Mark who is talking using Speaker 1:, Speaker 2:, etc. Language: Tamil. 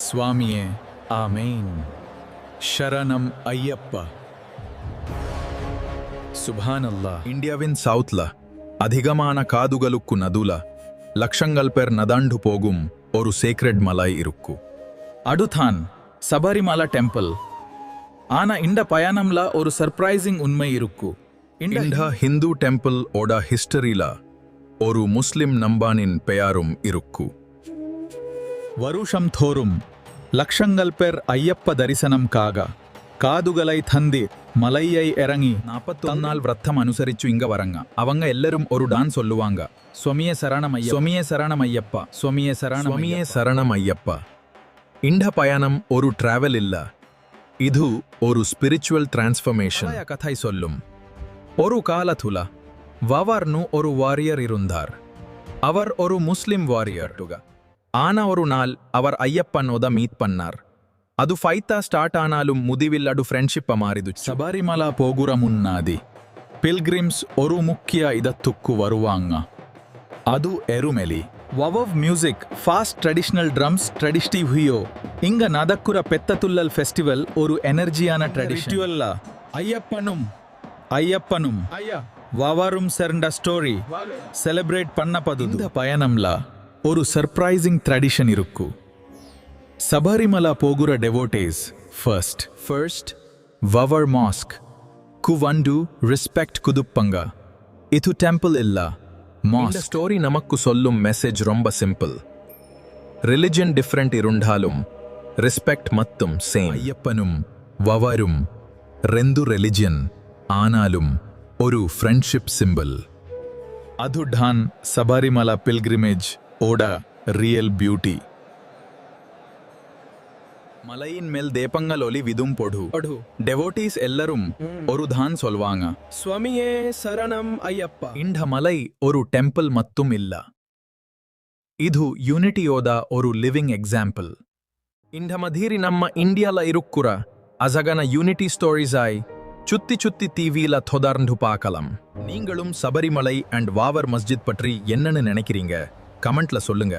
Speaker 1: சுவாமியே ஆமேன். ஷரணம் ஐயப்பா. சுபானல்லா.
Speaker 2: ఇండియావిన్ సౌత్ల అధిగమాన కాదుగలుక్కు నదుల లక్షంగల్ పెర్ నదాండు పోగుం ஒரு சேக்ரெட் மலை இருக்கு.
Speaker 1: அடுதான் சபரிமலை டெம்பிள். ஆனா இந்த பயணம்ல ஒரு சர்ப்ரைசிங் உண்மை இருக்கு.
Speaker 2: இந்த ஹிந்து டெம்பிள் ஓட ஹிஸ்டரில ஒரு முஸ்லிம் நம்பானின் பெயரும் இருக்கு.
Speaker 1: வருஷம் தோறும் லட்சங்கள் பேர் ஐயப்ப தரிசனம் காக காதுகளை தந்தி மலையை இறங்கி
Speaker 2: 41 நாள் விரதம் அனுசரிச்சு இங்க வரங்க. அவங்க எல்லாரும் ஒரு டான்ஸ் சொல்லுவாங்க.
Speaker 1: சுவாமியே சரணம் ஐயப்பா, சுவாமியே சரணம் ஐயப்பா, சுவாமியே சரணம்,
Speaker 2: சுவாமியே சரணம் ஐயப்பா. இந்த பயணம் ஒரு டிராவல் இல்ல, இது ஒரு ஸ்பிரிச்சுவல் டிரான்ஸ்ஃபர்மேஷன் கதை சொல்லும். ஒரு காலத்துல வவர்னு ஒரு வாரியர் இருந்தார். அவர் ஒரு முஸ்லிம் வாரியர். ஆனா ஒரு நாள் அவர் ஐயப்பனோட மீட் பண்ணார். அது ஃபைட்டா ஸ்டார்ட் ஆனாலும் முதிவில் அடு ஃப்ரெண்ட்ஷிப் மாறிது.
Speaker 1: சபரிமலை போகுற முன்னாடி பில்கிரிம்ஸ் ஒரு முக்கிய இடத்துக்கு வருவாங்க. அது Erumeli. வவவ் music, fast traditional drums, ட்ரெடிஷ்டிவ் ஹியோ. இங்க நடக்குற பெத்ததுள்ளல் ஃபெஸ்டிவல் ஒரு எனர்ஜியான ட்ரெடிஷுவல்ல ஐயப்பனும் வவரும் சேர்ந்த ஸ்டோரி செலிப்ரேட் பண்ணப்பது. இந்த பயணம்ல ஒரு சர்ப்ரைசிங் ட்ரெடிஷன் இருக்கு. சபரிமலை போகுற டெவோட்டேஸ் ஃபர்ஸ்ட் வவர் மாஸ்க் கு வந்து ரெஸ்பெக்ட் குதுப்பங்க. இது டெம்பிள் இல்ல,
Speaker 2: இந்த ஸ்டோரி நமக்கு சொல்லும் மெசேஜ் ரொம்ப சிம்பிள். ரிலிஜன் டிஃப்ரெண்ட் இருந்தாலும் ரெஸ்பெக்ட் மத்தும் சேம். ஐயப்பனும் வவரும் ரெண்டு ரிலிஜன் ஆனாலும் ஒரு ஃப்ரெண்ட்ஷிப் சிம்பிள்.
Speaker 1: அதுதான் சபரிமலை பில்கிரிமேஜ் ஓட ரியல் பியூட்டி.
Speaker 2: மலையின் மேல் தேப்பங்கள் ஒலி விதும் பொடு. டெவோட்டீஸ் எல்லாரும் ஒரு தான் சொல்வாங்க,
Speaker 1: சுவாமியே சரணம் ஐயப்பா.
Speaker 2: இந்த மலை ஒரு டெம்பிள் மட்டும் இல்ல, இது யூனிட்டியோட ஒரு லிவிங் எக்ஸாம்பிள். இந்த மாதிரி நம்ம இந்தியால இருக்குற அசகன யூனிட்டி ஸ்டோரிஸ் ஆய் சுத்தி டிவியில தொடர்ந்து பார்க்கலாம். நீங்களும் சபரிமலை அண்ட் வாவர் மஸ்ஜித் பற்றி என்னன்னு நினைக்கிறீங்க? கமெண்ட்ல சொல்லுங்க.